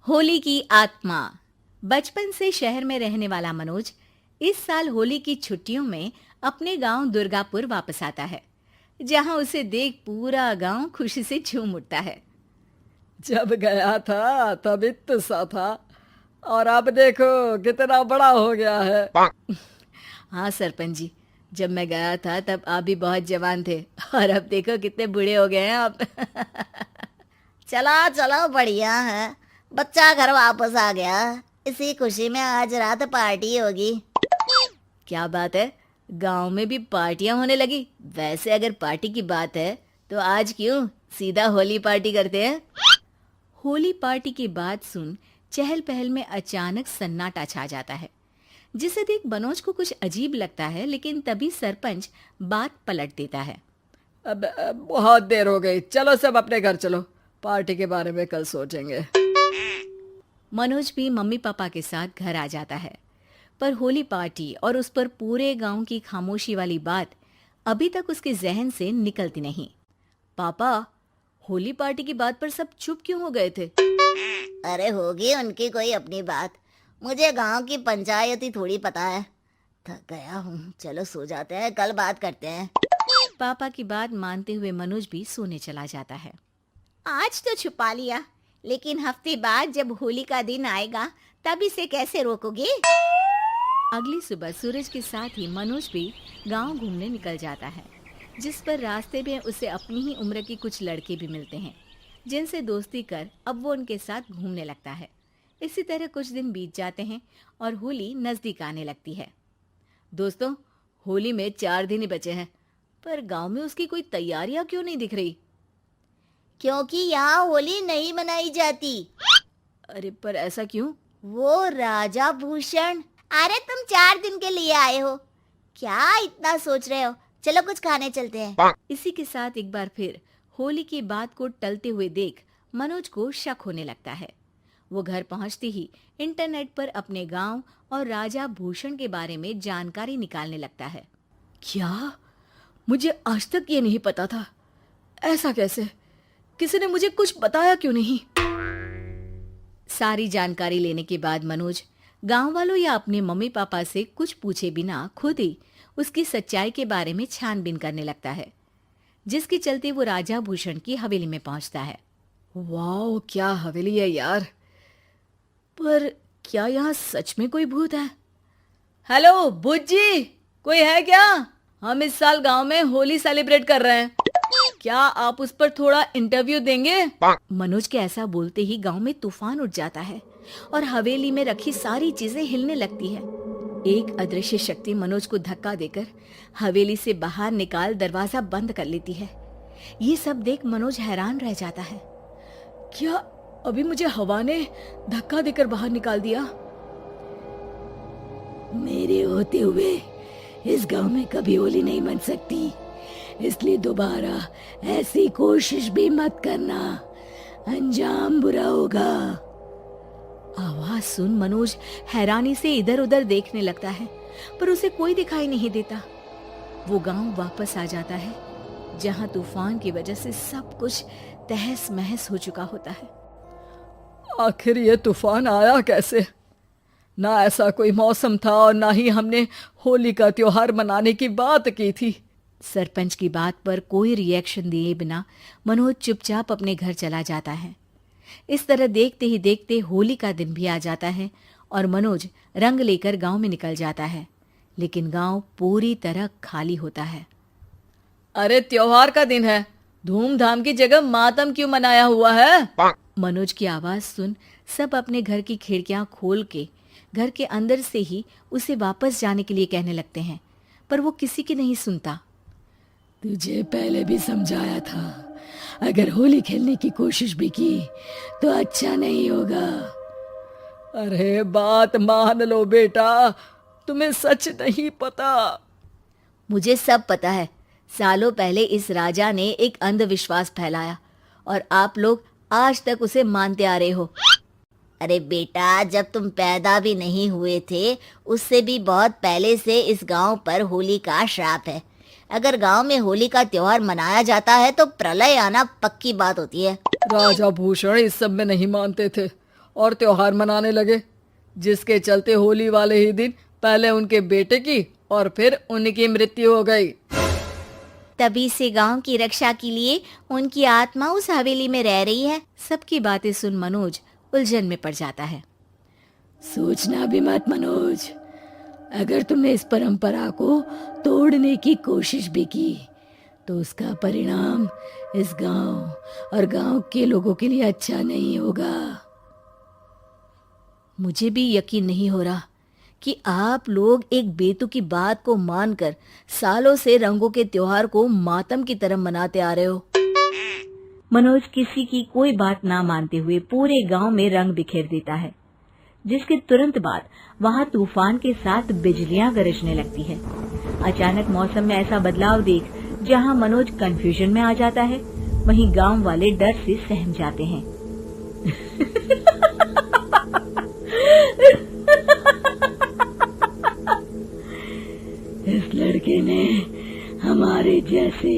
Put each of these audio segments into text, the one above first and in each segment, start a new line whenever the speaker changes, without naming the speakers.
होली की आत्मा। बचपन से शहर में रहने वाला मनोज इस साल होली की छुट्टियों में अपने गांव दुर्गापुर वापस आता है, जहां उसे देख पूरा गांव खुशी से झूम उठता है।
जब गया था तब इतना सा था और अब देखो कितना बड़ा हो गया है।
हाँ सरपंच जी, जब मैं गया था तब आप भी बहुत जवान थे और अब देखो कितने बूढ़े हो गए हैं आप।
चला चलो बढ़िया है। बच्चा घर वापस आ गया। इसी खुशी में आज रात पार्टी होगी।
क्या बात है, गांव में भी पार्टियां होने लगी। वैसे अगर पार्टी की बात है तो आज क्यों सीधा होली पार्टी करते हैं। होली पार्टी की बात सुन चहल पहल में अचानक सन्नाटा छा जाता है, जिसे देख मनोज को कुछ अजीब लगता है, लेकिन तभी सरपंच बात पलट देता है।
अब बहुत देर हो गई, चलो सब अपने घर चलो, पार्टी के बारे में कल सोचेंगे।
मनोज भी मम्मी पापा के साथ घर आ जाता है, पर होली पार्टी और उस पर पूरे गांव की खामोशी वाली बात अभी तक उसके जहन से निकलती नहीं। पापा, होली पार्टी की बात पर सब चुप क्यों हो गए थे?
अरे होगी उनकी कोई अपनी बात। मुझे गांव की पंचायती थोड़ी पता है। थक गया हूँ, चलो सो जाते हैं, कल बात करते हैं।
पापा की बात मानते हुए मनोज भी सोने चला जाता है।
आज तो छुपा लिया, लेकिन हफ्ते बाद जब होली का दिन आएगा तब इसे कैसे रोकोगे?
अगली सुबह सूरज के साथ ही मनोज भी गांव घूमने निकल जाता है, जिस पर रास्ते में उसे अपनी ही उम्र के कुछ लड़के भी मिलते हैं, जिनसे दोस्ती कर अब वो उनके साथ घूमने लगता है। इसी तरह कुछ दिन बीत जाते हैं और होली नजदीक आने लगती है। दोस्तों, होली में 4 दिन ही बचे हैं, पर गांव में उसकी कोई तैयारियां क्यों नहीं दिख रही?
क्योंकि यहाँ होली नहीं मनाई जाती।
अरे पर ऐसा क्यों?
वो राजा भूषण। अरे तुम 4 दिन के लिए आए हो, क्या इतना सोच रहे हो? चलो कुछ खाने चलते हैं।
इसी के साथ एक बार फिर होली की बात को टलते हुए देख मनोज को शक होने लगता है। वो घर पहुंचते ही इंटरनेट पर अपने गांव और राजा भूषण के बारे में जानकारी निकालने लगता है।
क्या? मुझे आज तक ये नहीं पता था। ऐसा कैसे? किसी ने मुझे कुछ बताया क्यों नहीं?
सारी जानकारी लेने के बाद मनोज गांव वालों या अपने मम्मी पापा से कुछ पूछे बिना खुद ही उसकी सच्चाई के बारे में छानबीन करने लगता है, जिसके चलते वो राजा भूषण की हवेली में पहुंचता है।
वाह, क्या हवेली है यार। पर क्या यहाँ सच में कोई भूत है? हेलो भूत जी, कोई है क्या? हम इस साल गांव में होली सेलिब्रेट कर रहे हैं, क्या आप उस पर थोड़ा इंटरव्यू देंगे?
मनोज के ऐसा बोलते ही गांव में तूफान उठ जाता है और हवेली में रखी सारी चीजें हिलने लगती है। एक अदृश्य शक्ति मनोज को धक्का देकर हवेली से बाहर निकाल दरवाजा बंद कर लेती है। ये सब देख मनोज हैरान रह जाता है।
क्या अभी मुझे हवा ने धक्का देकर बाहर निकाल दिया?
मेरे होते हुए इस गांव में कभी होली नहीं मन सकती, इसलिए दोबारा ऐसी कोशिश भी मत करना, अंजाम बुरा होगा।
आवाज सुन मनोज हैरानी से इधर उधर देखने लगता है, पर उसे कोई दिखाई नहीं देता। वो गांव वापस आ जाता है, जहां तूफान की वजह से सब कुछ तहस महस हो चुका होता है।
आखिर ये तूफान आया कैसे? ना ऐसा कोई मौसम था और ना ही हमने होली का त्योहार मनाने की बात की थी।
सरपंच की बात पर कोई रिएक्शन दिए बिना मनोज चुपचाप अपने घर चला जाता है। इस तरह देखते ही देखते होली का दिन भी आ जाता है और मनोज रंग लेकर गांव में निकल जाता है, लेकिन गांव पूरी तरह खाली होता है।
अरे त्योहार का दिन है, धूमधाम की जगह मातम क्यों मनाया हुआ है?
मनोज की आवाज सुन सब अपने घर की खिड़कियां खोल के घर के अंदर से ही उसे वापस जाने के लिए कहने लगते हैं, पर वो किसी की नहीं सुनता।
तुझे पहले भी समझाया था, अगर होली खेलने की कोशिश भी की तो अच्छा नहीं होगा।
अरे बात मान लो बेटा, तुम्हें सच नहीं पता।
मुझे सब पता है। सालों पहले इस राजा ने एक अंधविश्वास फैलाया और आप लोग आज तक उसे मानते आ रहे हो।
अरे बेटा, जब तुम पैदा भी नहीं हुए थे उससे भी बहुत पहले से इस गांव पर होली का श्राप है। अगर गांव में होली का त्योहार मनाया जाता है तो प्रलय आना पक्की बात होती है।
राजा भूषण इस सब में नहीं मानते थे और त्योहार मनाने लगे, जिसके चलते होली वाले ही दिन पहले उनके बेटे की और फिर उनकी मृत्यु हो गई।
तभी से गांव की रक्षा के लिए उनकी आत्मा उस हवेली में रह रही है।
सबकी बातें सुन मनोज उलझन में पड़ जाता है।
सोचना भी मत मनोज, अगर तुमने इस परंपरा को तोड़ने की कोशिश भी की तो उसका परिणाम इस गांव और गांव के लोगों के लिए अच्छा नहीं होगा।
मुझे भी यकीन नहीं हो रहा कि आप लोग एक बेतुकी बात को मानकर सालों से रंगों के त्योहार को मातम की तरह मनाते आ रहे हो। मनोज किसी की कोई बात ना मानते हुए पूरे गांव में रंग बिखेर देता है, जिसके तुरंत बाद वहां तूफान के साथ बिजलियां गरजने लगती है। अचानक मौसम में ऐसा बदलाव देख जहां मनोज कंफ्यूजन में आ जाता है, वहीं गांव वाले डर से सहम जाते हैं।
इस लड़के ने हमारे जैसे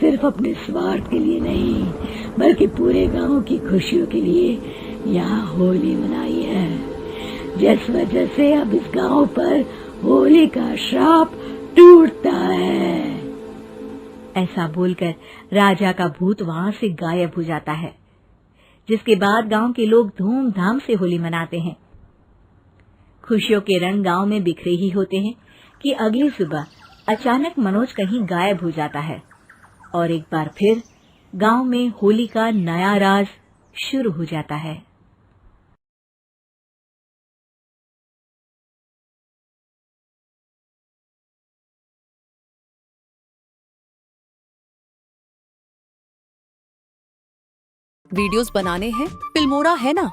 सिर्फ अपने स्वार्थ के लिए नहीं बल्कि पूरे गांव की खुशियों के लिए यहाँ होली मनाई है, जिस वजह से अब इस गांव पर होली का श्राप टूटता है।
ऐसा बोलकर राजा का भूत वहां से गायब हो जाता है, जिसके बाद गांव के लोग धूमधाम से होली मनाते हैं। खुशियों के रंग गांव में बिखरे ही होते हैं कि अगली सुबह अचानक मनोज कहीं गायब हो जाता है और एक बार फिर गांव में होली का नया राज शुरू हो जाता है।
वीडियोस बनाने हैं, फिल्मोरा है ना।